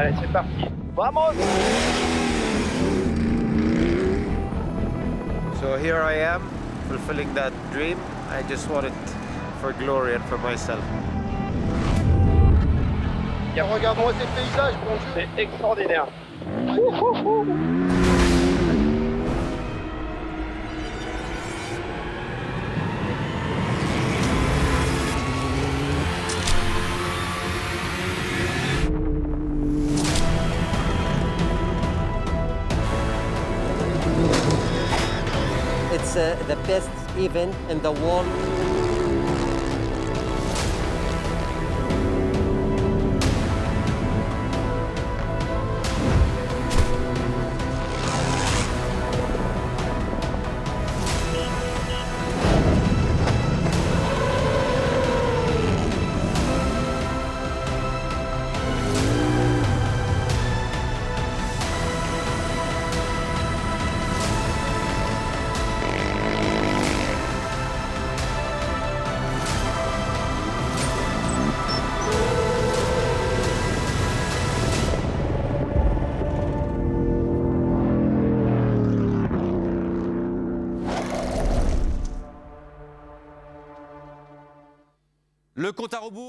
Allez, c'est parti. Vamos! So here I am, fulfilling that dream. I just want it for glory and for myself. Regarde-moi ces paysages, bon Dieu. C'est extraordinaire. It's the best event in the world.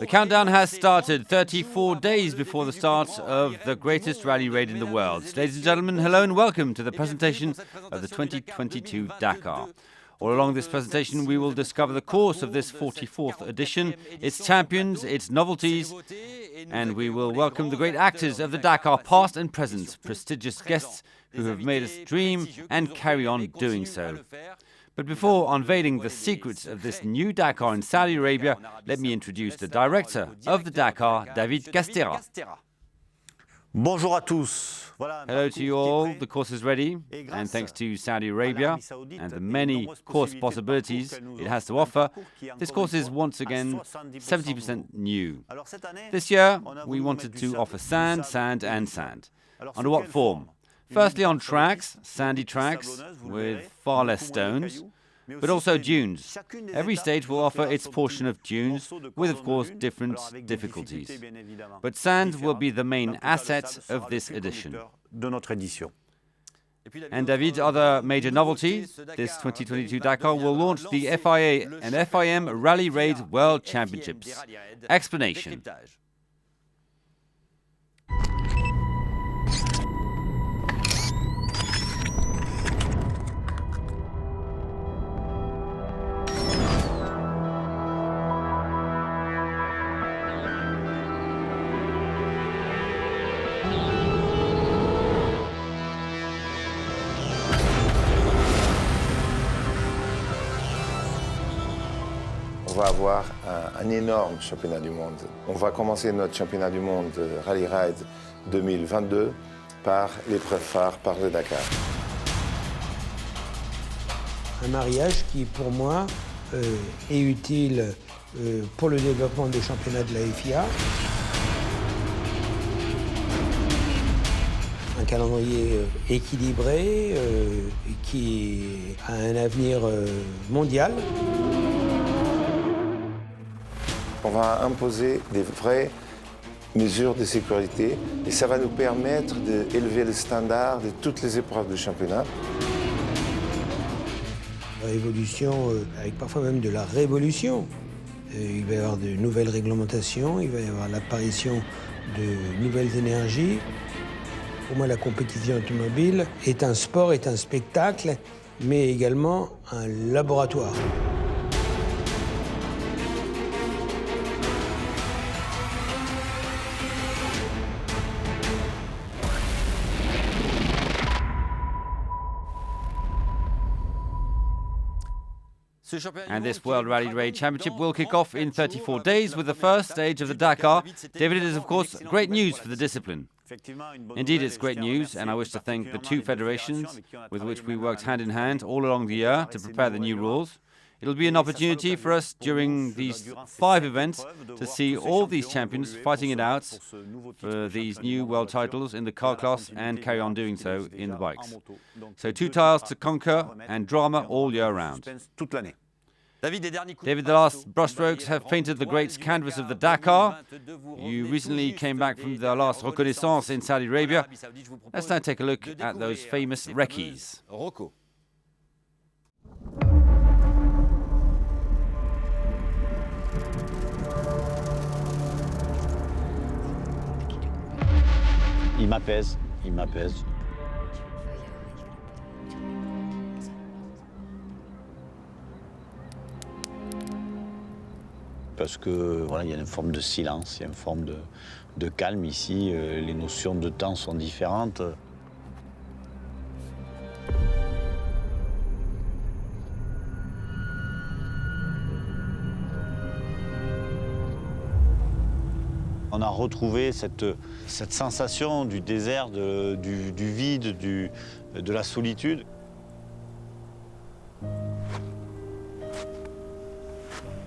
The countdown has started 34 days before the start of the greatest rally raid in the world. Ladies and gentlemen, hello and welcome to the presentation of the 2022 Dakar. All along this presentation, we will discover the course of this 44th edition, its champions, its novelties, and we will welcome the great actors of the Dakar, past and present, prestigious guests who have made us dream and carry on doing so. But before unveiling the secrets of this new Dakar in Saudi Arabia, let me introduce the director of the Dakar, David Castera. Bonjour à tous. Hello to you all. The course is ready, and thanks to Saudi Arabia and the many course possibilities it has to offer, this course is once again 70% new. This year, we wanted to offer sand, sand and sand. Under what form? Firstly on tracks, sandy tracks with far less stones, but also dunes. Every stage will offer its portion of dunes with, of course, different difficulties. But sand will be the main asset of this edition. And David, other major novelties, this 2022 Dakar will launch the FIA and FIM Rally Raid World Championships. Explanation. On va avoir un énorme championnat du monde. On va commencer notre championnat du monde Rally Ride 2022 par l'épreuve phare, par le Dakar. Un mariage qui, pour moi, est utile pour le développement des championnats de la FIA. Un calendrier équilibré qui a un avenir mondial. On va imposer des vraies mesures de sécurité et ça va nous permettre d'élever le standard de toutes les épreuves du championnat. Évolution, avec parfois même de la révolution. Il va y avoir de nouvelles réglementations, il va y avoir l'apparition de nouvelles énergies. Pour moi, la compétition automobile est un sport, est un spectacle, mais également un laboratoire. And this World Rally Raid Championship will kick off in 34 days with the first stage of the Dakar. David, it is of course great news for the discipline. Indeed, it's great news, and I wish to thank the two federations with which we worked hand in hand all along the year to prepare the new rules. It'll be an opportunity for us during these 5 events to see all these champions fighting it out for these new world titles in the car class and carry on doing so in the bikes. So 2 tiles to conquer and drama all year round. David, the last brushstrokes have painted the great canvas of the Dakar. You recently came back from the last reconnaissance in Saudi Arabia. Let's now take a look at those famous recce's. Il m'apaise, il m'apaise. Parce que voilà, il y a une forme de silence, il y a une forme de calme ici. Les notions de temps sont différentes. On a retrouvé cette sensation du désert, du vide, de la solitude.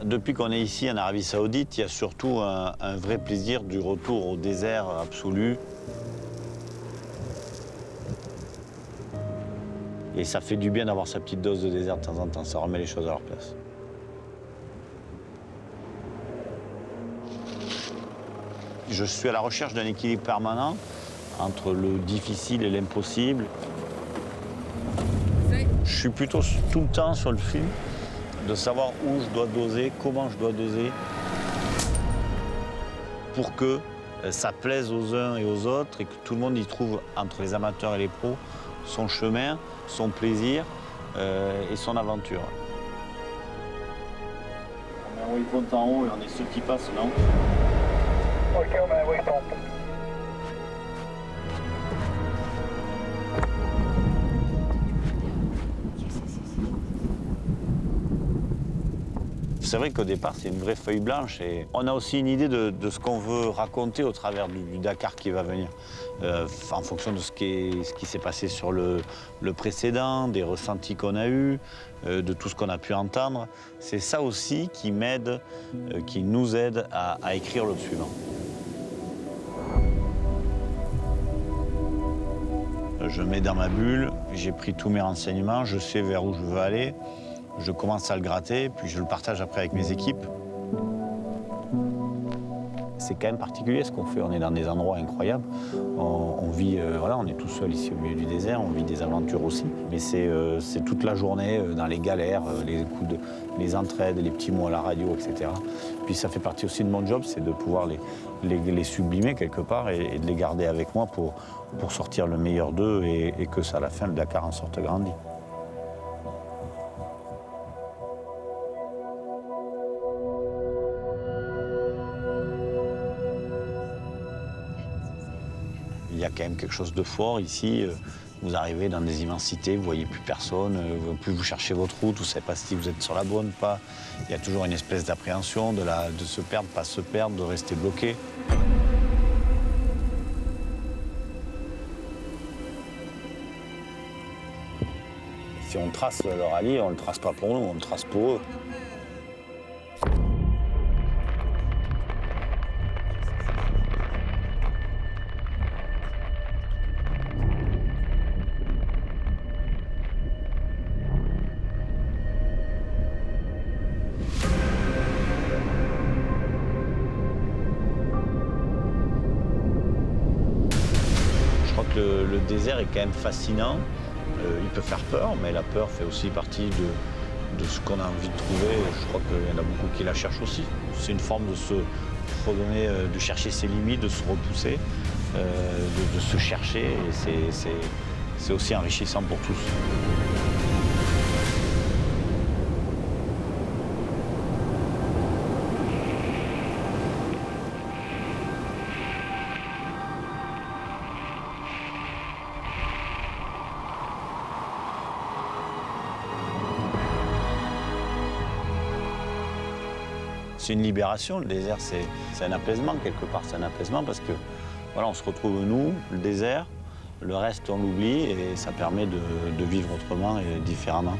Depuis qu'on est ici en Arabie Saoudite, il y a surtout un vrai plaisir du retour au désert absolu. Et ça fait du bien d'avoir sa petite dose de désert de temps en temps, ça remet les choses à leur place. Je suis à la recherche d'un équilibre permanent entre le difficile et l'impossible. Je suis plutôt tout le temps sur le fil de savoir où je dois doser, comment je dois doser, pour que ça plaise aux uns et aux autres et que tout le monde y trouve, entre les amateurs et les pros, son chemin, son plaisir et son aventure. On met un waypoint en haut et on est ceux qui passent, non ? Ok, on met un waypoint. C'est vrai qu'au départ, c'est une vraie feuille blanche et on a aussi une idée de ce qu'on veut raconter au travers du Dakar qui va venir, en fonction de ce qui s'est passé sur le précédent, des ressentis qu'on a eus, de tout ce qu'on a pu entendre. C'est ça aussi qui m'aide, qui nous aide à écrire le suivant. Je mets dans ma bulle, j'ai pris tous mes renseignements, je sais vers où je veux aller. Je commence à le gratter, puis je le partage après avec mes équipes. C'est quand même particulier ce qu'on fait, on est dans des endroits incroyables. On vit, voilà, on est tout seul ici au milieu du désert, on vit des aventures aussi. Mais c'est toute la journée dans les galères, les entraides, les petits mots à la radio, etc. Puis ça fait partie aussi de mon job, c'est de pouvoir les sublimer quelque part et de les garder avec moi pour sortir le meilleur d'eux et que ça, à la fin, le Dakar en sorte grandi. Il y a quand même quelque chose de fort ici. Vous arrivez dans des immensités, vous ne voyez plus personne, plus vous cherchez votre route, vous ne savez pas si vous êtes sur la bonne ou pas. Il y a toujours une espèce d'appréhension de se perdre, pas se perdre, de rester bloqué. Si on trace leur allié, on ne le trace pas pour nous, on le trace pour eux. Le désert est quand même fascinant, il peut faire peur, mais la peur fait aussi partie de ce qu'on a envie de trouver. Je crois qu'il y en a beaucoup qui la cherchent aussi. C'est une forme de se redonner, de chercher ses limites, de se repousser, de se chercher, et c'est aussi enrichissant pour tous. C'est une libération, le désert, c'est un apaisement quelque part, c'est un apaisement parce que voilà, on se retrouve nous, le désert, le reste on l'oublie et ça permet de vivre autrement et différemment.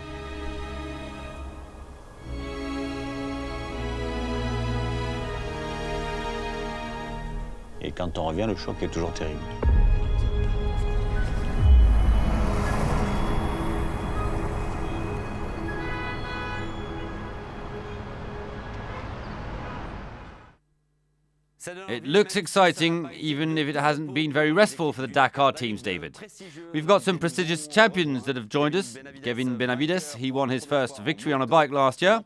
Et quand on revient, le choc est toujours terrible. It looks exciting, even if it hasn't been very restful for the Dakar teams, David. We've got some prestigious champions that have joined us. Kevin Benavides, he won his first victory on a bike last year.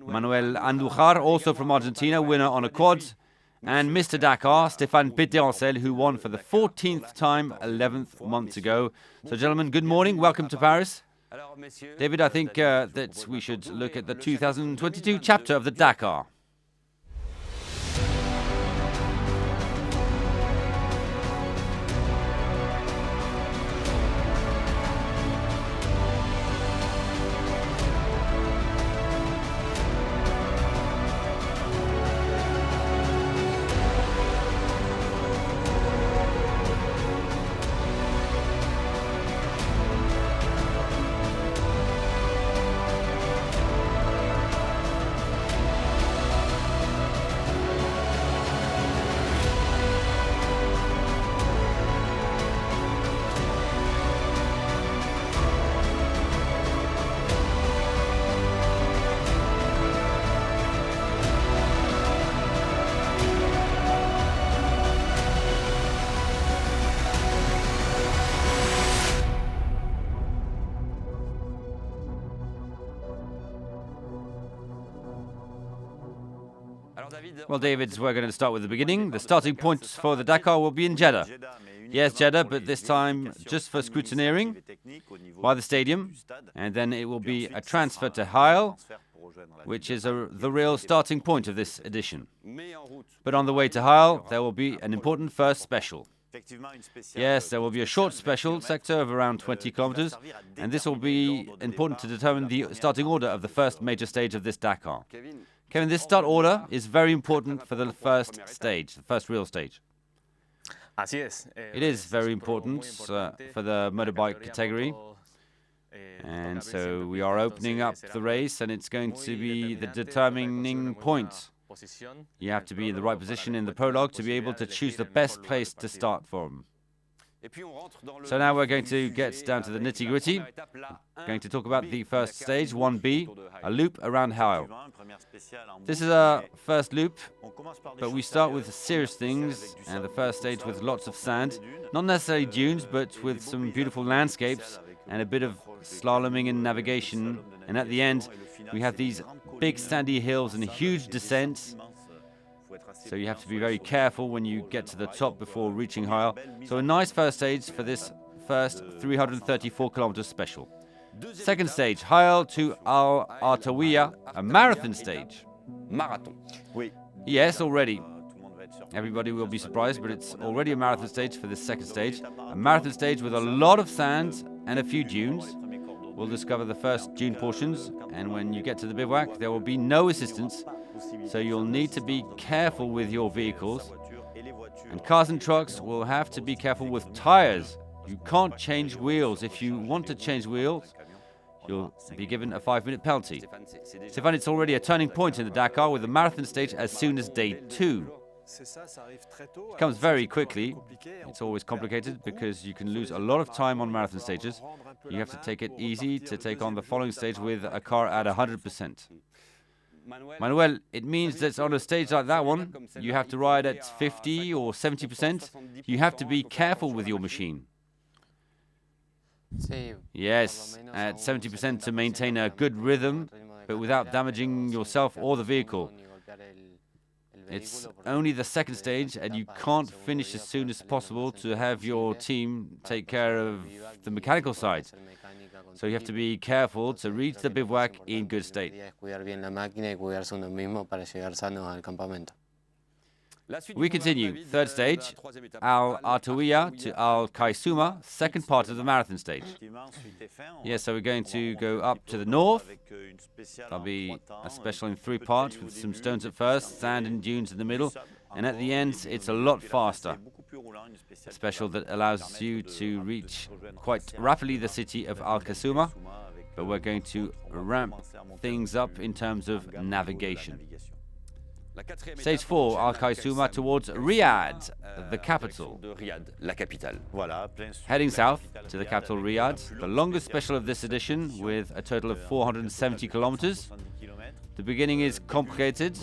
Manuel Andujar, also from Argentina, winner on a quad. And Mr. Dakar, Stéphane Pétérancel, who won for the 14th time 11 months ago. So, gentlemen, good morning. Welcome to Paris. David, I think that we should look at the 2022 chapter of the Dakar. Well, David, we're going to start with the beginning. The starting point for the Dakar will be in Jeddah. Yes, Jeddah, but this time just for scrutineering by the stadium. And then it will be a transfer to Hail, which is the real starting point of this edition. But on the way to Hail, there will be an important first special. Yes, there will be a short special sector of around 20 kilometers, and this will be important to determine the starting order of the first major stage of this Dakar. Kevin, this start order is very important for the first stage, the first real stage. It is very important for the motorbike category. And so we are opening up the race, and it's going to be the determining point. You have to be in the right position in the prologue to be able to choose the best place to start from. So now we're going to get down to the nitty-gritty. We're going to talk about the first stage, 1B, a loop around Hail. This is our first loop, but we start with serious things, and the first stage with lots of sand. Not necessarily dunes, but with some beautiful landscapes and a bit of slaloming and navigation. And at the end, we have these big sandy hills and huge descents. So you have to be very careful when you get to the top before reaching Hail. So a nice first stage for this first 334-kilometer special. Second stage, Hail to Al Artawiya, a marathon stage. Marathon. Yes, already. Everybody will be surprised, but it's already a marathon stage for this second stage. A marathon stage with a lot of sand and a few dunes. We'll discover the first dune portions, and when you get to the bivouac, there will be no assistance. So you'll need to be careful with your vehicles. And cars and trucks will have to be careful with tires. You can't change wheels. If you want to change wheels, you'll be given a 5-minute penalty. Stéphane, it's already a turning point in the Dakar with the marathon stage as soon as day 2. It comes very quickly. It's always complicated because you can lose a lot of time on marathon stages. You have to take it easy to take on the following stage with a car at 100%. Manuel, it means that on a stage like that one, you have to ride at 50 or 70%. You have to be careful with your machine. Yes, at 70% to maintain a good rhythm, but without damaging yourself or the vehicle. It's only the second stage, and you can't finish as soon as possible to have your team take care of the mechanical side. So you have to be careful to reach the bivouac in good state. We continue. Third stage, Al Artawiya to Al Kaisuma, second part of the marathon stage. Yes, so we're going to go up to the north. There'll be a special in 3 parts with some stones at first, sand and dunes in the middle, and at the end it's a lot faster. A special that allows you to reach quite rapidly the city of Al Kaisuma, but we're going to ramp things up in terms of navigation. Stage 4, Al Kaisuma towards Riyadh, the capital. Heading south to the capital Riyadh, the longest special of this edition with a total of 470 kilometers. The beginning is complicated.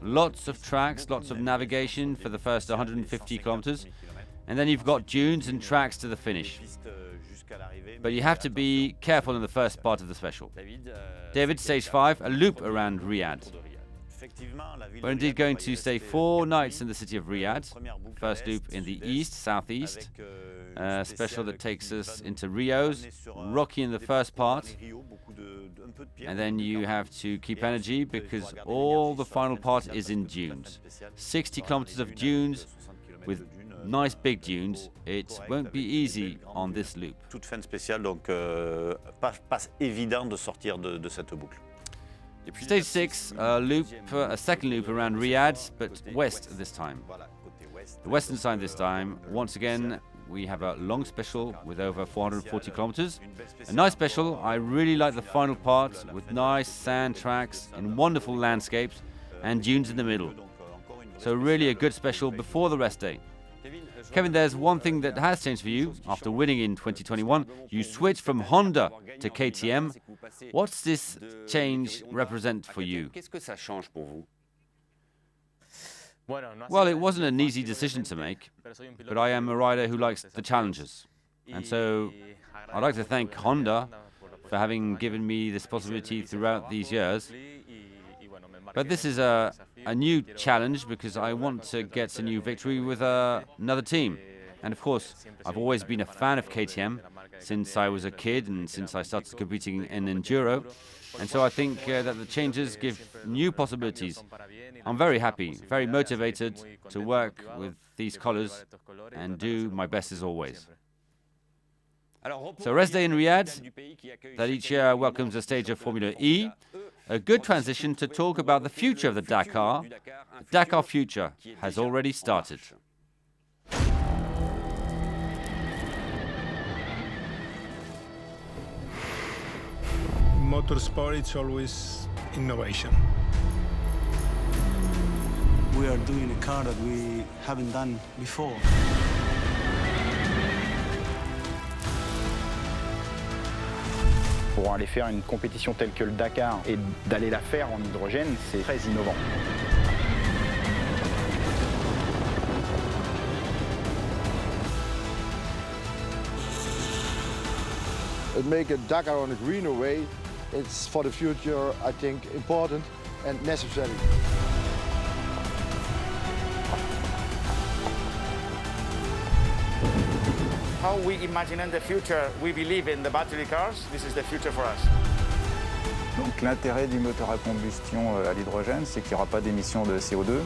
Lots of tracks, lots of navigation for the first 150 kilometers. And then you've got dunes and tracks to the finish. But you have to be careful in the first part of the special. David, stage 5, a loop around Riyadh. We're indeed going to stay 4 nights in the city of Riyadh. First loop in the east, southeast. Special that takes us into Rios, rocky in the first part. And then you have to keep energy because all the final part is in dunes. 60 kilometers of dunes with nice big dunes. It won't be easy on this loop. Toute fin spéciale, donc pas évident de sortir de cette boucle. Stage 6, a second loop around Riyadh, but west this time. The western side this time. Once again, we have a long special with over 440 kilometers. A nice special. I really like the final part with nice sand tracks and wonderful landscapes and dunes in the middle. So really a good special before the rest day. Kevin, there's one thing that has changed for you. After winning in 2021, you switched from Honda to KTM. What's this change represent for you? Well, it wasn't an easy decision to make, but I am a rider who likes the challenges. And so I'd like to thank Honda for having given me this possibility throughout these years. But this is a new challenge because I want to get a new victory with another team. And of course, I've always been a fan of KTM since I was a kid and since I started competing in Enduro. And so I think that the changes give new possibilities. I'm very happy, very motivated to work with these colors and do my best as always. So rest day in Riyadh, that each year welcomes a stage of Formula E. A good transition to talk about the future of the Dakar. The Dakar future has already started. Motorsport, it's always innovation. We are doing a car that we haven't done before. Pour aller faire une compétition telle que le Dakar et d'aller la faire en hydrogène, c'est très innovant. And make a Dakar on a greener way, it's for the future, I think, important and necessary. How we imagine in the future, we believe in the battery cars. This is the future for us. Donc l'intérêt du moteur à combustion à l'hydrogène, c'est qu'il n'y aura pas d'émissions de CO2.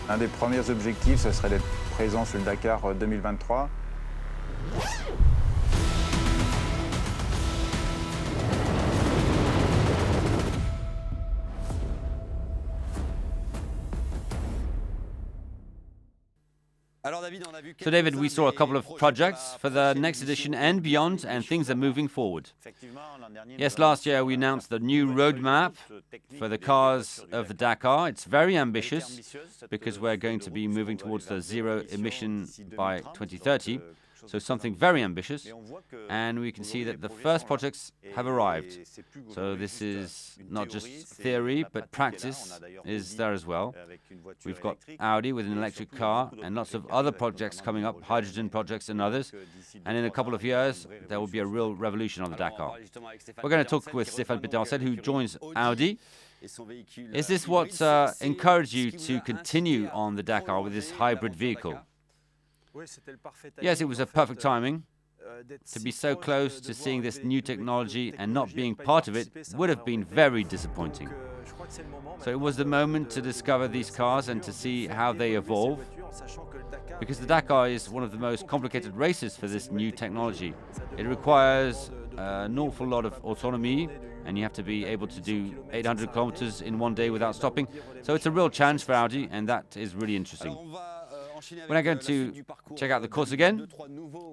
Un des premiers objectifs, ce serait d'être présent sur le Dakar 2023. So David, we saw a couple of projects for the next edition and beyond, and things are moving forward. Yes, last year we announced the new roadmap for the cars of the Dakar. It's very ambitious because we're going to be moving towards the zero emission by 2030. So something very ambitious, and we can see that the first projects have arrived. So this is not just theory, but practice is there as well. We've got Audi with an electric car and lots of other projects coming up, hydrogen projects and others. And in a couple of years, there will be a real revolution on the Dakar. We're going to talk with Stéphane Pétercet, who joins Audi. Is this what encouraged you to continue on the Dakar with this hybrid vehicle? Yes, it was a perfect timing. To be so close to seeing this new technology and not being part of it would have been very disappointing. So it was the moment to discover these cars and to see how they evolve, because the Dakar is one of the most complicated races for this new technology. It requires an awful lot of autonomy, and you have to be able to do 800 kilometers in one day without stopping. So it's a real challenge for Audi, and that is really interesting. We're now going to check out the course again.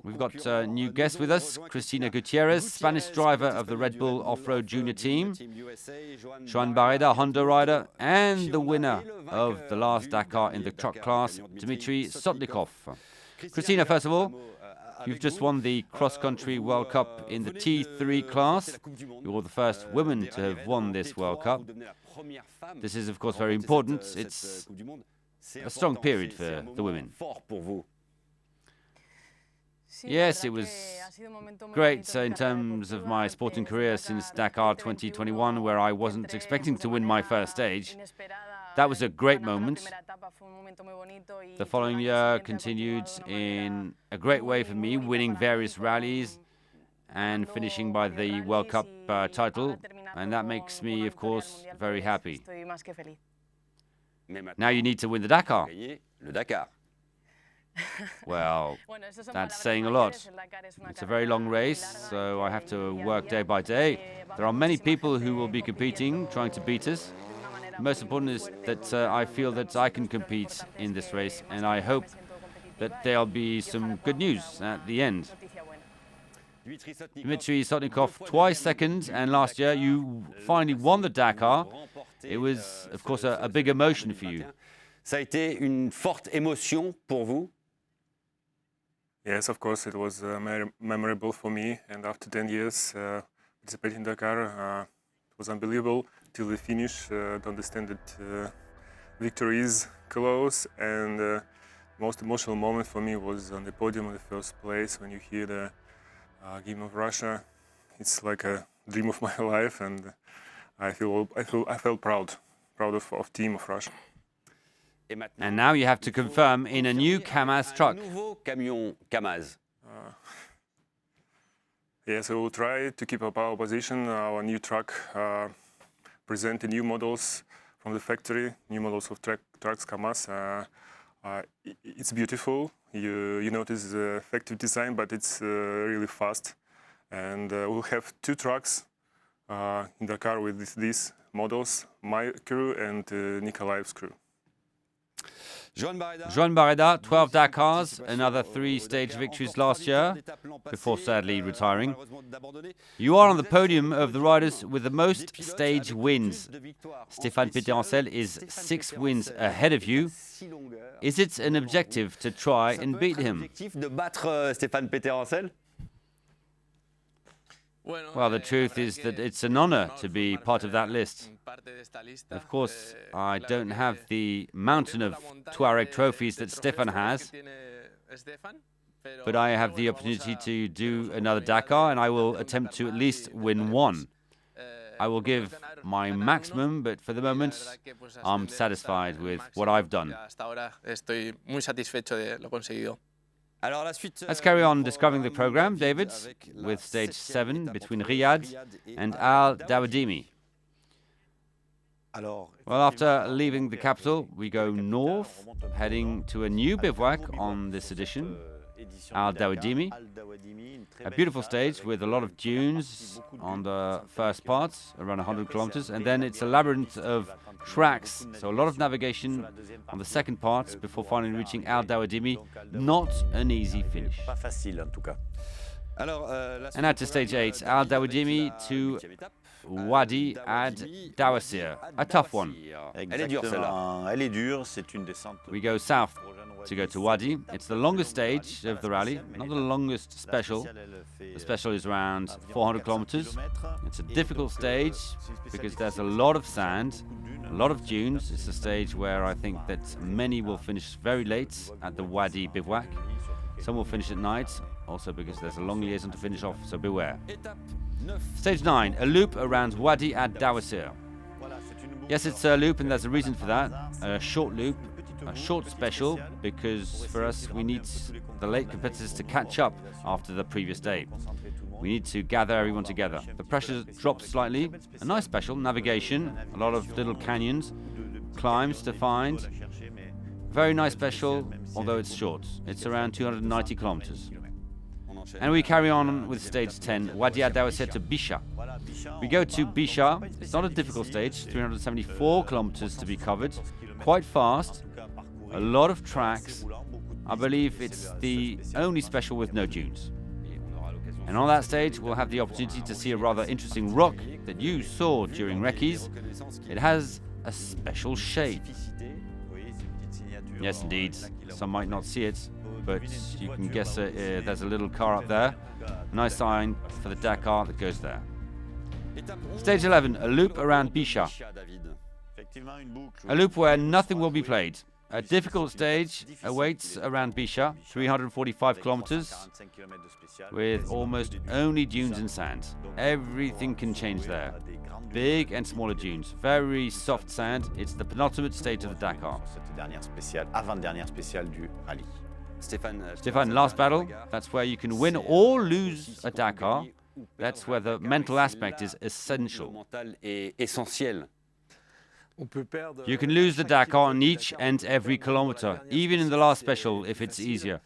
We've got a new guest with us, Cristina Gutierrez, Spanish driver of the Red Bull Off-Road Junior Team, Joan Barreda, Honda rider, and the winner of the last Dakar in the truck class, Dmitry Sotnikov. Cristina, first of all, You've just won the cross-country World Cup in the T3 class. You're the first woman to have won this World Cup. This is, of course, very important. It's a strong period for the women. Yes, it was great in terms of my sporting career since Dakar 2021, where I wasn't expecting to win my first stage. That was a great moment. The following year continued in a great way for me, winning various rallies and finishing by the World Cup title, and that makes me, of course, very happy. Now you need to win the Dakar. Well, that's saying a lot. It's a very long race, so I have to work day by day. There are many people who will be competing, trying to beat us. Most important is that I feel that I can compete in this race, and I hope that there'll be some good news at the end. Dmitry Sotnikov, twice second, and last year you finally won the Dakar. It was, of course, a big emotion for you. Ça a été une forte émotion pour vous? Yes, of course, it was memorable for me, and after 10 years participating in Dakar, it was unbelievable till the finish, to understand that victory is close, and the most emotional moment for me was on the podium in the first place when you hear the hymn of Russia. It's like a dream of my life, and I felt proud of team of Russia. And now you have to confirm in a new KAMAZ truck. Yes, we will try to keep up our position. Our new truck present the new models from the factory, new models of trucks KAMAZ. It's beautiful. You notice the effective design, but it's really fast. And we'll have two trucks in Dakar with these models, my crew and Nikolaev's crew. Joan Barreda, 12 Dakars, another 3 stage victories last year, before sadly retiring. You are on the podium of the riders with the most stage wins. Stéphane Péterancel is 6 wins ahead of you. Is it an objective to try and beat him? Well, the truth is that it's an honor to be part of that list. Of course, I don't have the mountain of Tuareg trophies that Stefan has, but I have the opportunity to do another Dakar, and I will attempt to at least win one. I will give my maximum, but for the moment, I'm satisfied with what I've done. Let's carry on discovering the program, David, with stage 7 between Riyadh and Al Dawadimi. Well, after leaving the capital, we go north, heading to a new bivouac on this edition, Al Dawadimi. A beautiful stage with a lot of dunes on the first part, around 100 kilometers, and then it's a labyrinth of tracks, so a lot of navigation on the second part before finally reaching Al Dawadimi. Not an easy finish. And now to stage 8, Al Dawadimi to Wadi Ad Dawasir, a tough one. We go south to go to Wadi. It's the longest stage of the rally, not the longest special. The special is around 400 kilometers. It's a difficult stage because there's a lot of sand, a lot of dunes. It's a stage where I think that many will finish very late at the Wadi bivouac. Some will finish at night, also because there's a long liaison to finish off, so beware. Stage 9, a loop around Wadi Ad Dawasir. Yes, it's a loop, and there's a reason for that. A short loop, a short special, because for us we need the late competitors to catch up after the previous day. We need to gather everyone together. The pressure drops slightly. A nice special, navigation, a lot of little canyons, climbs to find. Very nice special, although it's short. It's around 290 kilometers. And we carry on with stage 10, Wadi Ad Dawasir to Bisha. We go to Bisha. It's not a difficult stage, 374 kilometers to be covered. Quite fast, a lot of tracks. I believe it's the only special with no dunes. And on that stage, we'll have the opportunity to see a rather interesting rock that you saw during recce's. It has a special shape. Yes, indeed. Some might not see it, but you can guess there's a little car up there. Nice sign for the Dakar that goes there. Stage 11, a loop around Bichat. A loop where nothing will be played. A difficult stage awaits around Bichat, 345 kilometers, with almost only dunes and sand. Everything can change there. Big and smaller dunes, very soft sand. It's the penultimate stage of the Dakar. Stéphane, last battle, that's where you can win or lose a Dakar. That's where the mental aspect is essential. You can lose the Dakar on each and every kilometer, even in the last special if it's easier.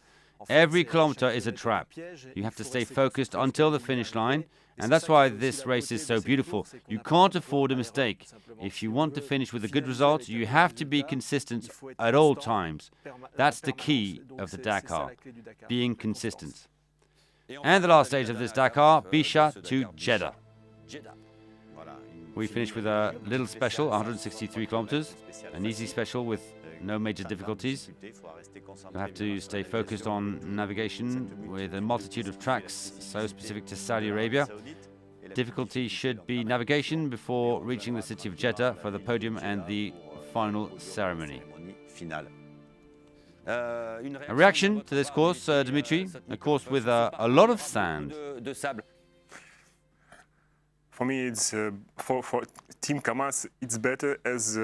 Every kilometer is a trap. You have to stay focused until the finish line, and that's why this race is so beautiful. You can't afford a mistake. If you want to finish with a good result, you have to be consistent at all times. That's the key of the Dakar, being consistent. And the last stage of this Dakar, Bichat to Jeddah. We finished with a little special, 163 kilometers, an easy special with no major difficulties. You have to stay focused on navigation with a multitude of tracks so specific to Saudi Arabia. Difficulty should be navigation before reaching the city of Jeddah for the podium and the final ceremony. A reaction to this course, Dimitri? A course with a lot of sand. For me, it's for Team Kamaz. It's better as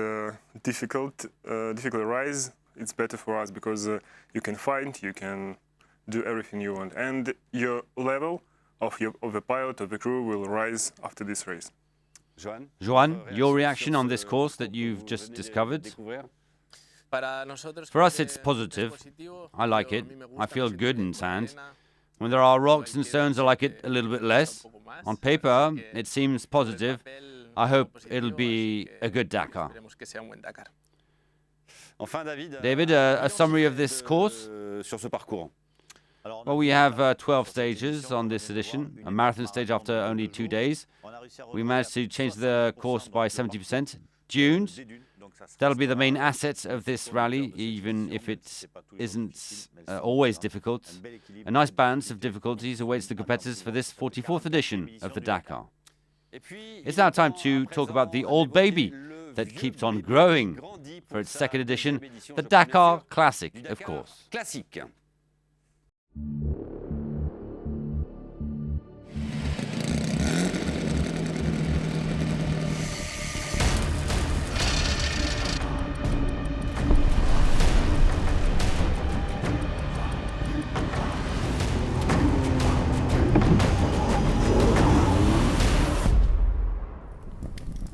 difficult rise. It's better for us because you can fight, you can do everything you want, and your level of the pilot of the crew will rise after this race. Joan, your reaction on this course that you've just discovered? For us, it's positive. I like it. I feel good in sand. When there are rocks and stones, I like it a little bit less. On paper, it seems positive. I hope it'll be a good Dakar. David, a summary of this course? Well, we have 12 stages on this edition, a marathon stage after only 2 days. We managed to change the course by 70%. Dunes, that'll be the main asset of this rally, even if it isn't always difficult. A nice balance of difficulties awaits the competitors for this 44th edition of the Dakar. It's now time to talk about the old baby that keeps on growing for its second edition, the Dakar Classic, of course.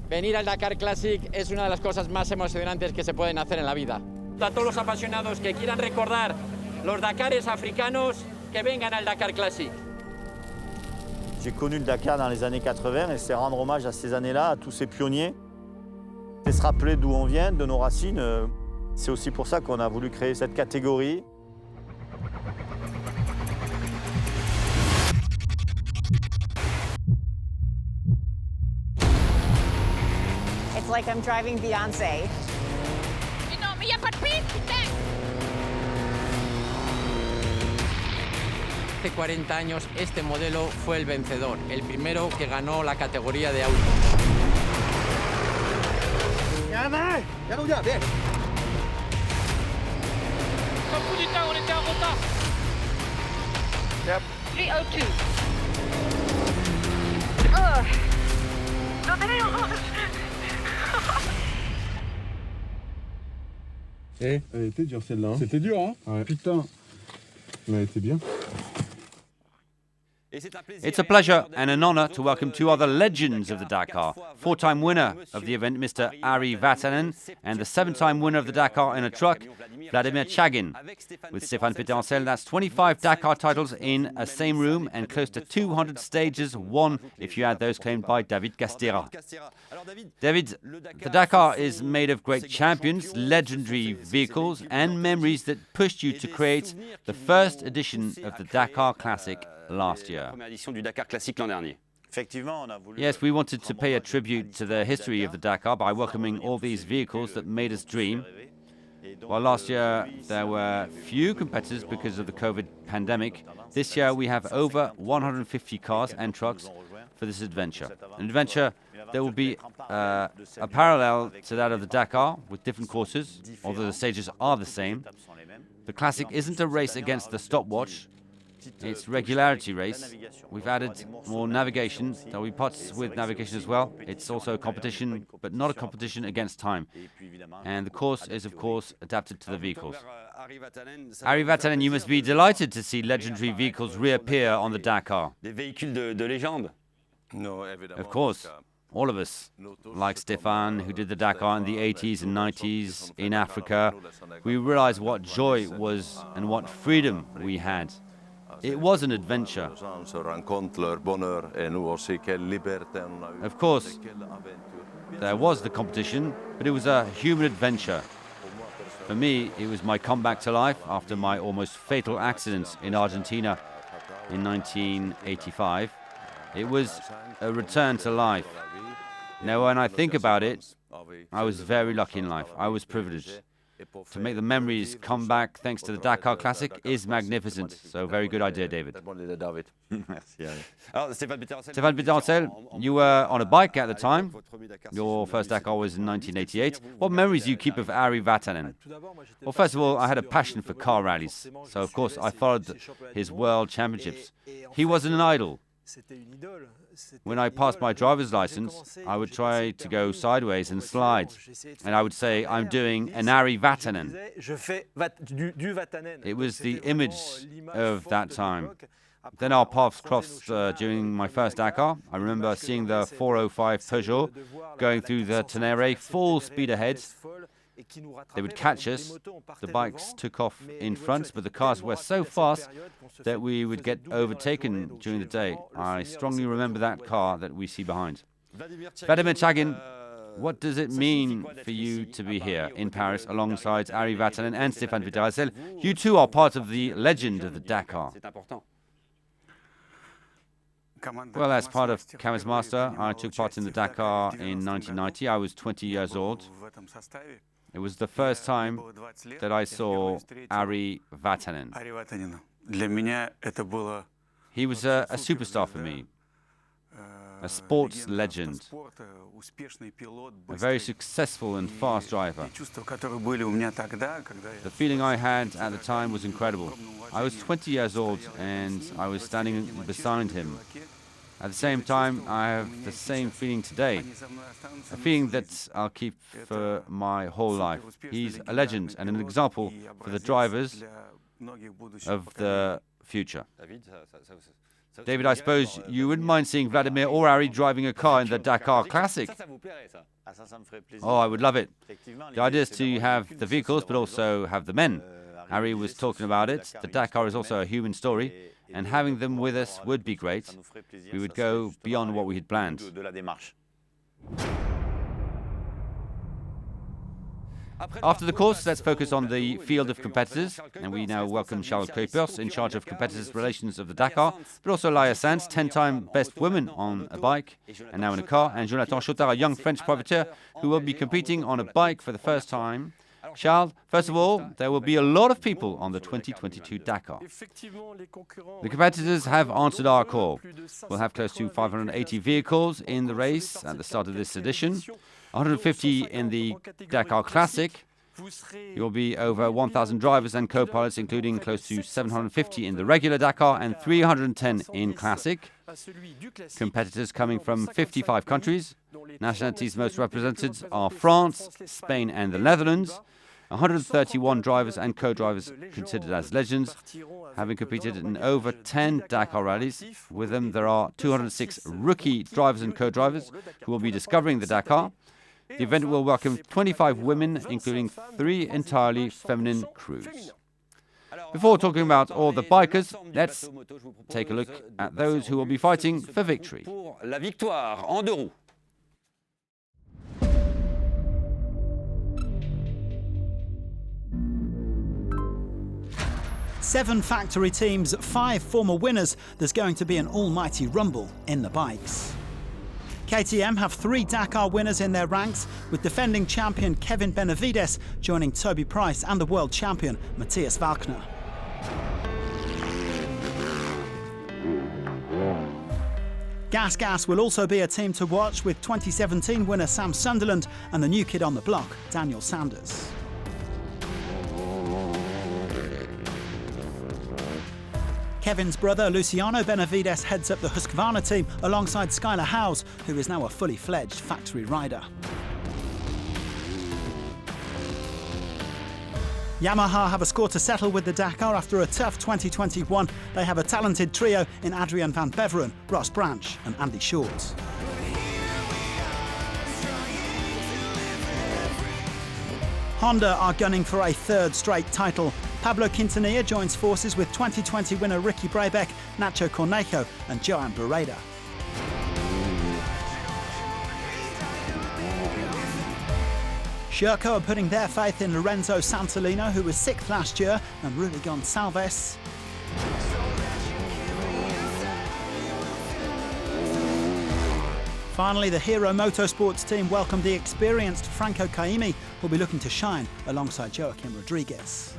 Venir al Dakar Classic es una de las cosas más emocionantes que se pueden hacer en la vida. A todos los apasionados que quieran recordar los Dakares africanos, que vengan al Dakar Classic. J'ai connu le Dakar dans les années 80 et c'est rendre hommage à ces années-là, à tous ces pionniers. C'est se rappeler d'où on vient, de nos racines. C'est aussi pour ça qu'on a voulu créer cette catégorie. It's like I'm driving Beyoncé. Non, mais y a pas de piste, putain! Hace 40 años este modelo fue el vencedor, el primero que ganó la categoría de auto. Bien. Au bout du temps, on était en retard. Yep. 302. No tenemos. Elle était dure celle-là. Hein. C'était dur, hein ouais. Putain. Mais elle était bien. It's a pleasure and an honor to welcome two other legends of the Dakar. 4-time winner of the event, Mr. Ari Vatanen, and the 7-time winner of the Dakar in a truck, Vladimir Chagin. With Stéphane Péterancel, that's 25 Dakar titles in a same room and close to 200 stages won if you add those claimed by David Castera. David, the Dakar is made of great champions, legendary vehicles and memories that pushed you to create the first edition of the Dakar Classic last year. Yes, we wanted to pay a tribute to the history of the Dakar by welcoming all these vehicles that made us dream. While last year there were few competitors because of the COVID pandemic, this year we have over 150 cars and trucks for this adventure. An adventure that will be a parallel to that of the Dakar with different courses, although the stages are the same. The Classic isn't a race against the stopwatch, it's a regularity race. We've added more navigation, there will be parts with navigation as well. It's also a competition, but not a competition against time. And the course is, of course, adapted to the vehicles. Harry Vatanen, you must be delighted to see legendary vehicles reappear on the Dakar. Of course, all of us, like Stéphane, who did the Dakar in the 80s and 90s in Africa, we realized what joy it was and what freedom we had. It was an adventure. Of course, there was the competition, but it was a human adventure. For me, it was my comeback to life after my almost fatal accident in Argentina in 1985. It was a return to life. Now, when I think about it, I was very lucky in life. I was privileged. To make the memories come back thanks to the Dakar Classic is magnificent. So, very good idea, David. Stéphane Péterancel, you were on a bike at the time. Your first Dakar was in 1988. What memories do you keep of Harry Vatanen? Well, first of all, I had a passion for car rallies. So, of course, I followed his world championships. He was an idol. When I passed my driver's license, I would try to go sideways and slide. And I would say, I'm doing an Harry Vatanen. It was the image of that time. Then our paths crossed during my first Dakar. I remember seeing the 405 Peugeot going through the Ténéré full speed ahead. They would catch us. The bikes took off in front, but the cars were so fast that we would get overtaken during the day. I strongly remember that car that we see behind. Vladimir Chagin, what does it mean for you to be here in Paris alongside Harry Vatanen and Stéphane Péterancel? You too are part of the legend of the Dakar. Well, as part of Camis Master, I took part in the Dakar in 1990. I was 20 years old. It was the first time that I saw Harry Vatanen. He was a superstar for me, a sports legend, a very successful and fast driver. The feeling I had at the time was incredible. I was 20 years old and I was standing beside him. At the same time, I have the same feeling today, a feeling that I'll keep for my whole life. He's a legend and an example for the drivers of the future. David, I suppose you wouldn't mind seeing Vladimir or Harry driving a car in the Dakar Classic? Oh, I would love it. The idea is to have the vehicles, but also have the men. Harry was talking about it. The Dakar is also a human story. And having them with us would be great. We would go beyond what we had planned. After the course, let's focus on the field of competitors. And we now welcome Charles Kuipers, in charge of competitors' relations of the Dakar, but also Laia Sanz, 10-time best woman on a bike and now in a car, and Jonathan Chotard, a young French privateer who will be competing on a bike for the first time. Charles, first of all, there will be a lot of people on the 2022 Dakar. The competitors have answered our call. We'll have close to 580 vehicles in the race at the start of this edition, 150 in the Dakar Classic. There will be over 1,000 drivers and co-pilots, including close to 750 in the regular Dakar and 310 in Classic. Competitors coming from 55 countries. Nationalities most represented are France, Spain and the Netherlands. 131 drivers and co-drivers considered as legends, having competed in over 10 Dakar rallies. With them, there are 206 rookie drivers and co-drivers who will be discovering the Dakar. The event will welcome 25 women, including 3 entirely feminine crews. Before talking about all the bikers, let's take a look at those who will be fighting for victory. La victoire en 2 roues. Seven factory teams, 5 former winners. There's going to be an almighty rumble in the bikes. KTM have 3 Dakar winners in their ranks, with defending champion Kevin Benavides joining Toby Price and the world champion Matthias Walkner. Gas will also be a team to watch, with 2017 winner Sam Sunderland and the new kid on the block, Daniel Sanders. Kevin's brother Luciano Benavides heads up the Husqvarna team alongside Skylar Howes, who is now a fully fledged factory rider. Yamaha have a score to settle with the Dakar after a tough 2021. They have a talented trio in Adrian van Beveren, Ross Branch and Andy Short. Honda are gunning for a 3rd straight title. Pablo Quintanilla joins forces with 2020 winner Ricky Brabec, Nacho Cornejo and Joan Barreda. Sherco are putting their faith in Lorenzo Santolino, who was 6th last year, and Rui Gonçalves. Finally, the Hero Motorsports team welcomed the experienced Franco Caimi, who'll be looking to shine alongside Joaquim Rodriguez.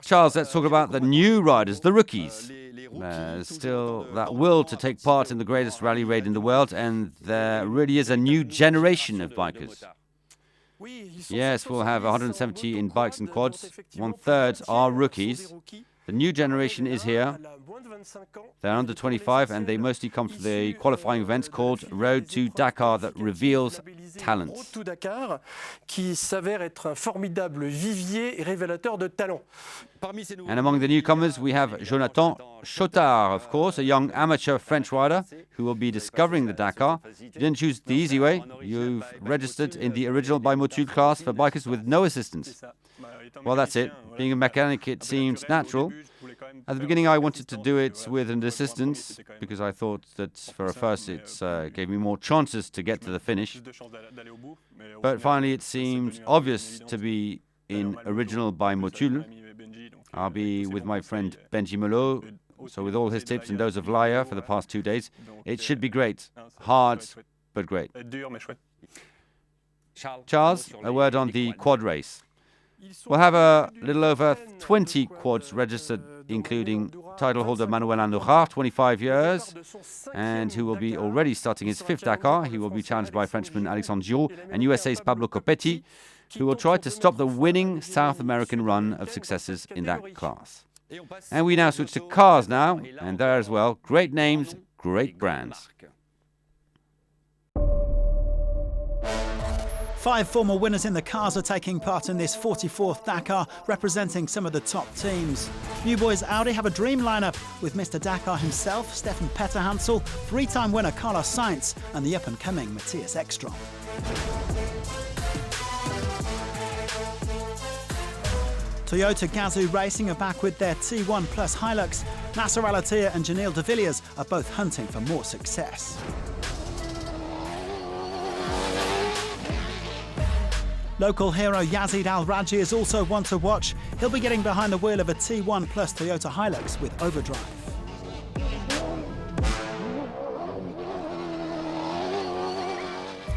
Charles, let's talk about the new riders, the rookies. There's still that will to take part in the greatest rally raid in the world, and there really is a new generation of bikers. Yes, we'll have 170 in bikes and quads. 1/3 are rookies. The new generation is here. They're under 25 and they mostly come from the qualifying events called Road to Dakar that reveals talent. Road to Dakar, qui s'avère être un formidable vivier et révélateur de talent. And among the newcomers, we have Jonathan Chotard, of course, a young amateur French rider who will be discovering the Dakar. You didn't choose the easy way. You've registered in the original bimotul class for bikers with no assistance. Well, that's it. Being a mechanic, it seems natural. At the beginning, I wanted to do it with an assistance because I thought that for a first it gave me more chances to get to the finish. But finally, it seems obvious to be in original bimotul. I'll be with my friend Benji Melot, so with all his tips and those of Laia for the past 2 days. It should be great. Hard, but great. Charles, a word on the quad race. We'll have a little over 20 quads registered, including title holder Manuel Andújar, 25 years, and who will be already starting his 5th Dakar. He will be challenged by Frenchman Alexandre Giraud and USA's Pablo Copetti, who will try to stop the winning South American run of successes in that class. And we now switch to cars now, and there as well, great names, great brands. 5 former winners in the cars are taking part in this 44th Dakar, representing some of the top teams. New Boys Audi have a dream lineup with Mr. Dakar himself, Stefan Petterhansel, 3-time winner Carlos Sainz, and the up-and-coming Matthias Ekstrom. Toyota Gazoo Racing are back with their T1 Plus Hilux. Nasser Al-Attiyah and Janil de Villiers are both hunting for more success. Local hero Yazid Al-Raji is also one to watch. He'll be getting behind the wheel of a T1 Plus Toyota Hilux with overdrive.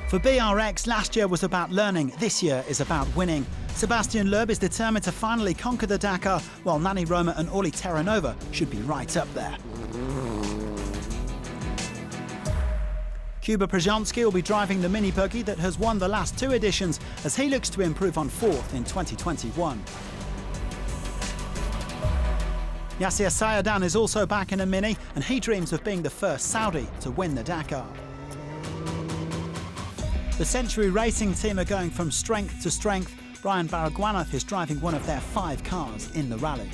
For BRX, last year was about learning, this year is about winning. Sebastian Loeb is determined to finally conquer the Dakar, while Nani Roma and Orly Terranova should be right up there. Kuba Przanski will be driving the mini buggy that has won the last 2 editions as he looks to improve on 4th in 2021. Yassir Sayadan is also back in a mini and he dreams of being the first Saudi to win the Dakar. The Century Racing team are going from strength to strength. Brian Baragwanath is driving one of their 5 cars in the rally.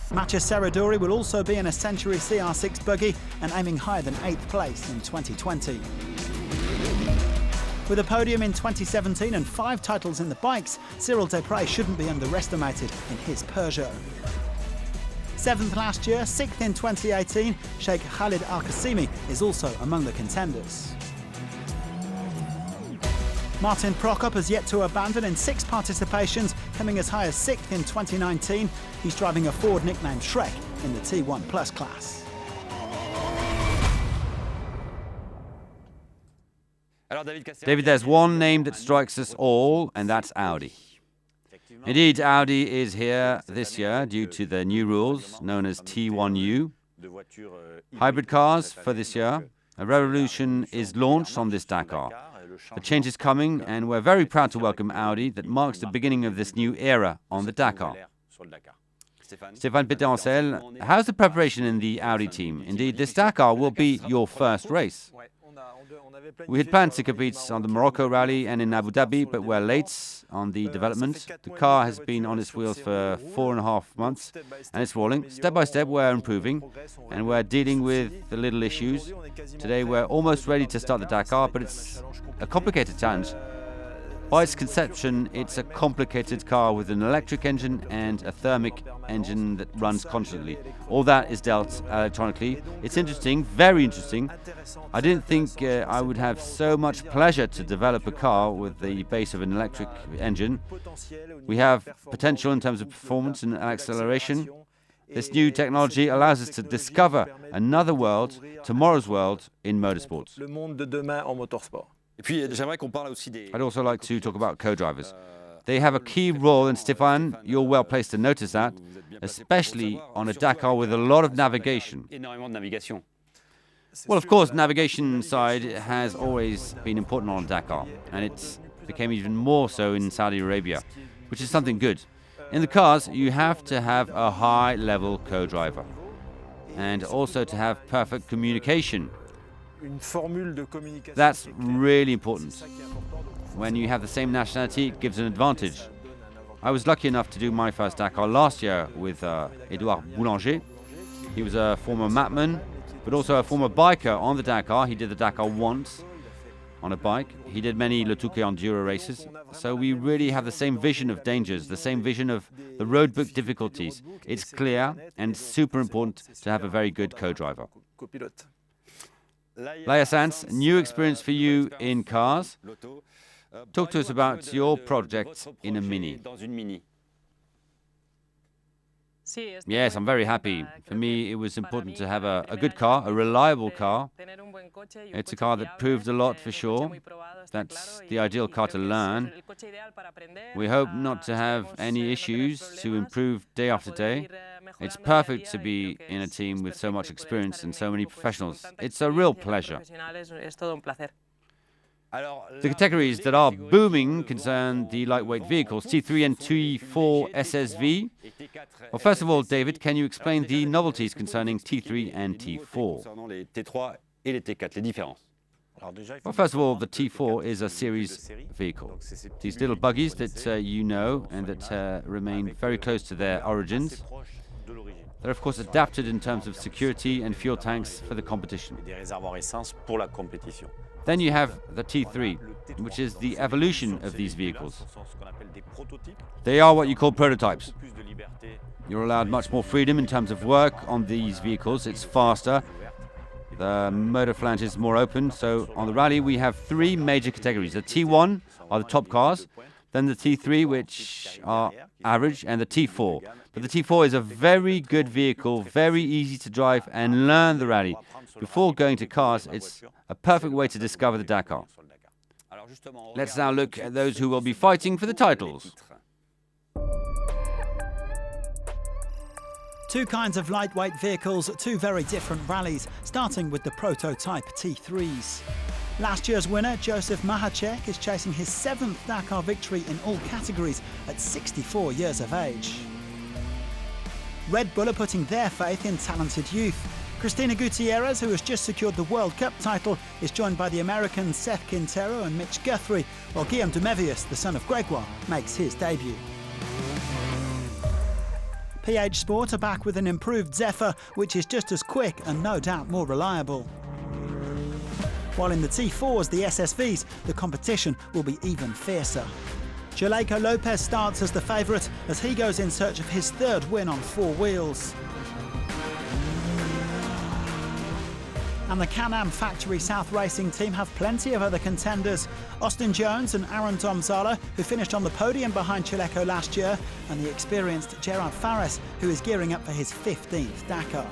Mathieu Serradori will also be in a Century CR6 buggy and aiming higher than 8th place in 2020. With a podium in 2017 and 5 titles in the bikes, Cyril Desprez shouldn't be underestimated in his Peugeot. 7th last year, 6th in 2018, Sheikh Khalid Al-Qasimi is also among the contenders. Martin Prokop has yet to abandon in 6 participations. coming as high as 6th in 2019. He's driving a Ford nicknamed Shrek in the T1 Plus class. David, there's one name that strikes us all, and that's Audi. Indeed, Audi is here this year due to the new rules known as T1U. Hybrid cars for this year. A revolution is launched on this Dakar. The change is coming, and we're very proud to welcome Audi that marks the beginning of this new era on the Dakar. Stéphane Péterancel, how's the preparation in the Audi team? Indeed, this Dakar will be your first race. We had planned to compete on the Morocco Rally and in Abu Dhabi, but we're late on the development. The car has been on its wheels for 4.5 months, and it's rolling. Step by step, we're improving, and we're dealing with the little issues. Today, we're almost ready to start the Dakar, but it's a complicated challenge. By its conception, it's a complicated car with an electric engine and a thermic engine that runs constantly. All that is dealt electronically. It's interesting, very interesting. I didn't think I would have so much pleasure to develop a car with the base of an electric engine. We have potential in terms of performance and acceleration. This new technology allows us to discover another world, tomorrow's world, in motorsports. I'd also like to talk about co-drivers. They have a key role, and Stéphane, you're well placed to notice that, especially on a Dakar with a lot of navigation. Well, of course, navigation side has always been important on Dakar, and it became even more so in Saudi Arabia, which is something good. In the cars, you have to have a high-level co-driver, and also to have perfect communication. That's really important. When you have the same nationality, it gives an advantage. I was lucky enough to do my first Dakar last year with Edouard Boulanger. He was a former mapman, but also a former biker on the Dakar. He did the Dakar once on a bike. He did many Le Touquet Enduro races. So we really have the same vision of dangers, the same vision of the roadbook difficulties. It's clear and super important to have a very good co-driver. Laia Sanz, new experience for you in cars. Talk to us about your project in a Mini. Yes, I'm very happy. For me, it was important to have a good car, a reliable car. It's a car that proved a lot for sure. That's the ideal car to learn. We hope not to have any issues, to improve day after day. It's perfect to be in a team with so much experience and so many professionals. It's a real pleasure. The categories that are booming concern the lightweight vehicles, T3 and T4 SSV. Well, first of all, David, can you explain the novelties concerning T3 and T4? Well, first of all, the T4 is a series vehicle. These little buggies that you know and that remain very close to their origins. They're, of course, adapted in terms of security and fuel tanks for the competition. Then you have the T3, which is the evolution of these vehicles. They are what you call prototypes. You're allowed much more freedom in terms of work on these vehicles. It's faster. The motor flange is more open. So on the rally, we have three major categories. The T1 are the top cars, then the T3, which are average, and the T4. But the T4 is a very good vehicle, very easy to drive and learn the rally. Before going to cars, it's a perfect way to discover the Dakar. Let's now look at those who will be fighting for the titles. Two kinds of lightweight vehicles, two very different rallies, starting with the prototype T3s. Last year's winner, Joseph Mahacek, is chasing his 7th Dakar victory in all categories at 64 years of age. Red Bull are putting their faith in talented youth. Cristina Gutierrez, who has just secured the World Cup title, is joined by the Americans Seth Quintero and Mitch Guthrie, while Guillaume de Mévius, the son of Gregoire, makes his debut. PH Sport are back with an improved Zephyr, which is just as quick and no doubt more reliable. While in the T4s, the SSVs, the competition will be even fiercer. Jaleco Lopez starts as the favourite as he goes in search of his 3rd win on 4 wheels. And the Can-Am Factory South Racing team have plenty of other contenders. Austin Jones and Aaron Domzala, who finished on the podium behind Chaleco last year, and the experienced Gerard Fares, who is gearing up for his 15th Dakar.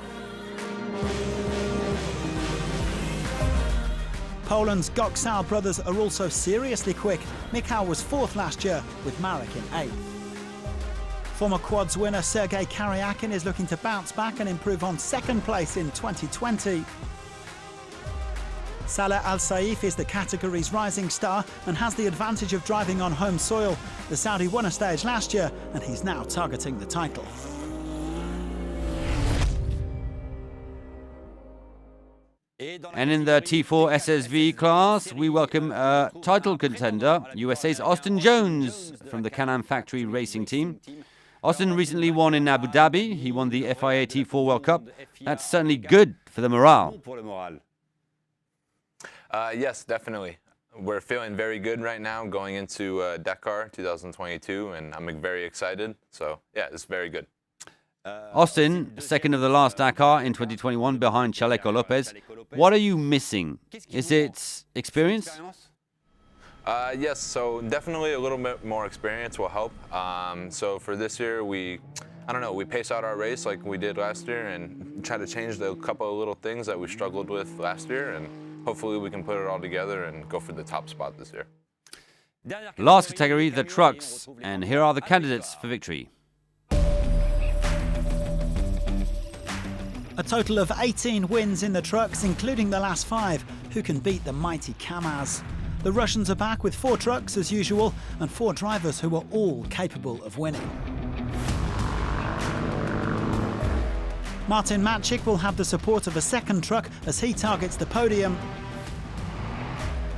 Poland's Goksal brothers are also seriously quick. Michał was 4th last year, with Marek in 8th. Former quads winner Sergei Karyakin is looking to bounce back and improve on 2nd place in 2020. Salah Al Saif is the category's rising star and has the advantage of driving on home soil. The Saudi won a stage last year and he's now targeting the title. And in the T4 SSV class, we welcome a title contender, USA's Austin Jones from the Can-Am Factory Racing team. Austin recently won in Abu Dhabi. He won the FIA T4 World Cup. That's certainly good for the morale. Yes, definitely. We're feeling very good right now going into Dakar 2022, and I'm very excited. So, yeah, it's very good. Austin, 2nd of the last Dakar in 2021 behind Chaleco Lopez. What are you missing? Is it experience? Yes, so definitely a little bit more experience will help. So for this year, we pace out our race like we did last year and try to change a couple of little things that we struggled with last year, and hopefully we can put it all together and go for the top spot this year. Last category, the trucks, and here are the candidates for victory. A total of 18 wins in the trucks, including the last 5. Who can beat the mighty Kamaz? The Russians are back with 4 trucks as usual and 4 drivers who are all capable of winning. Martin Matchik will have the support of a 2nd truck as he targets the podium.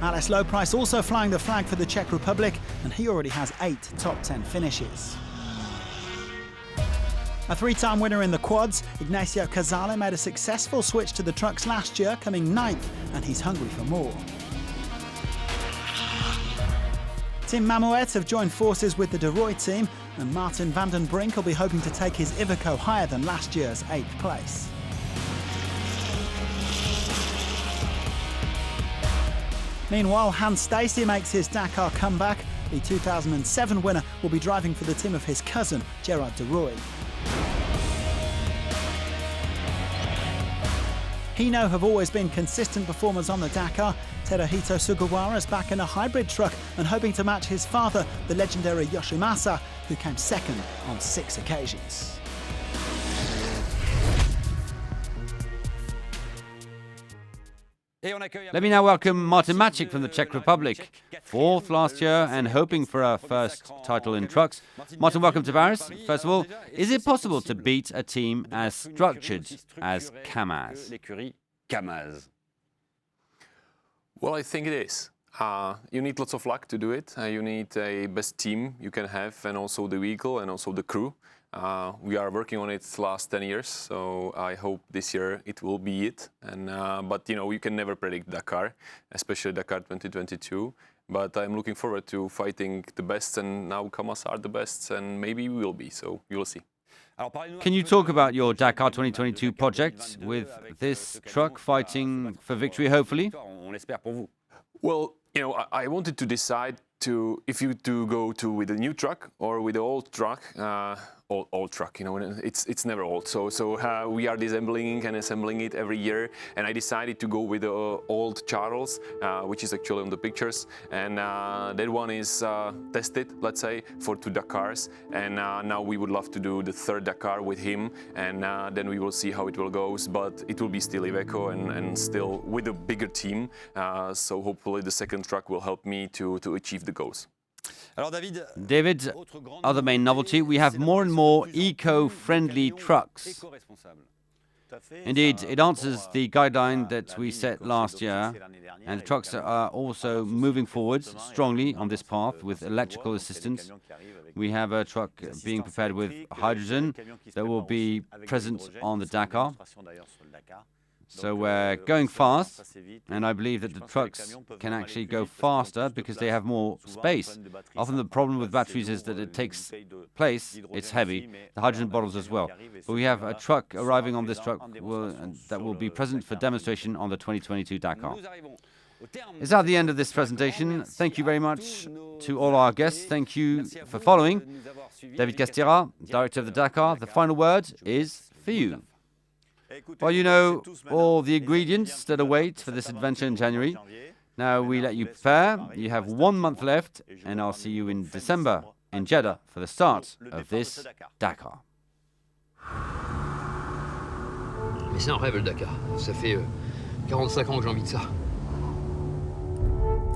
Alex Lowprice also flying the flag for the Czech Republic, and he already has 8 top 10 finishes. A 3-time winner in the quads, Ignacio Casale made a successful switch to the trucks last year, coming 9th, and he's hungry for more. Tim Mamouet have joined forces with the De Roy team, and Martin van den Brink will be hoping to take his Iveco higher than last year's 8th place. Meanwhile, Hans Stacey makes his Dakar comeback. The 2007 winner will be driving for the team of his cousin, Gerard De Roy. Hino have always been consistent performers on the Dakar. Teruhito Sugawara is back in a hybrid truck and hoping to match his father, the legendary Yoshimasa, who came 2nd on 6 occasions. Let me now welcome Martin Matchik from the Czech Republic. 4th last year and hoping for our first title in trucks. Martin, welcome to Paris. First of all, is it possible to beat a team as structured as Kamaz? Well, I think it is. You need lots of luck to do it. You need a best team you can have, and also the vehicle and also the crew. We are working on it the last 10 years, so I hope this year it will be it. And but you can never predict Dakar, especially Dakar 2022. But I'm looking forward to fighting the best, and now Kamaz are the best, and maybe we will be. So you will see. Can you talk about your Dakar 2022 project with this truck fighting for victory, hopefully? Well, I wanted to decide if you go with a new truck or with the old truck. Old truck, it's never old. So we are disassembling and assembling it every year, and I decided to go with the old Charles, which is actually on the pictures, and that one is tested, let's say, for 2 Dakars, and now we would love to do the 3rd Dakar with him, and then we will see how it will go, but it will be still Iveco and still with a bigger team, so hopefully the 2nd truck will help me to achieve the goals. David, other main novelty, we have more and more eco-friendly trucks. Indeed, it answers the guideline that we set last year, and the trucks are also moving forward strongly on this path with electrical assistance. We have a truck being prepared with hydrogen that will be present on the Dakar. So we're going fast, and I believe that the trucks can actually go faster because they have more space. Often the problem with batteries is that it takes place, it's heavy, the hydrogen bottles as well. But we have a truck arriving on this truck that will be present for demonstration on the 2022 Dakar. It's at the end of this presentation. Thank you very much to all our guests. Thank you for following. David Castira, director of the Dakar. The final word is for you. Well, you know all the ingredients that await for this adventure in January. Now we let you prepare. You have 1 month left, and I'll see you in December in Jeddah for the start of this Dakar. Mais c'est un rêve le Dakar. Ça fait 45 ans que j'ai envie de ça.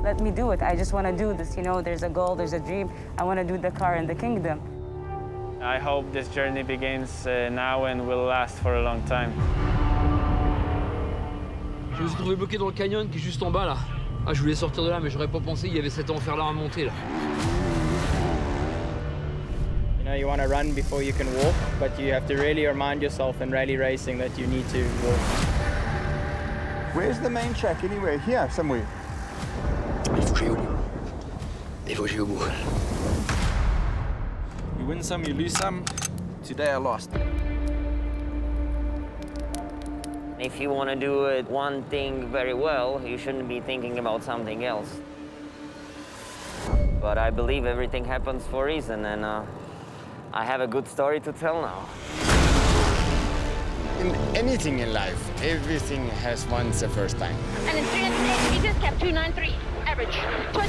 Let me do it. I just want to do this. You know, there's a goal, there's a dream. I want to do Dakar in the kingdom. I hope this journey begins now and will last for a long time. Je me suis trouvé bloqué dans le canyon qui est juste en bas là. Ah, je voulais sortir de là, mais j'aurais pas pensé qu'il y avait cet enfer là à monter là. You know, you want to run before you can walk, but you have to really remind yourself in rally racing that you need to walk. Where's the main track anyway? Here, somewhere. Il faut que j'aille au bout. Il faut que j'aille au bout. You win some, you lose some. Today I lost. If you want to do it one thing very well, you shouldn't be thinking about something else. But I believe everything happens for a reason, and I have a good story to tell now. In anything in life, everything has once a first time. And in 308 meters, kept 293, average. 20.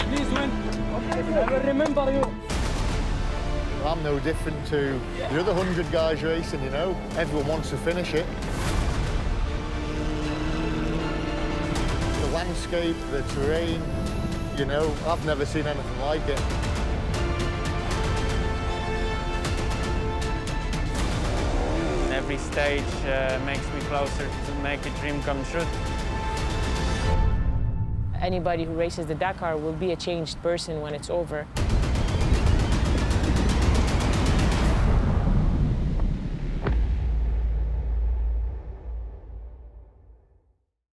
Please win. I will remember you. I'm no different to the other 100 guys racing, you know. Everyone wants to finish it. The landscape, the terrain, you know, I've never seen anything like it. Every stage makes me closer to make a dream come true. Anybody who races the Dakar will be a changed person when it's over.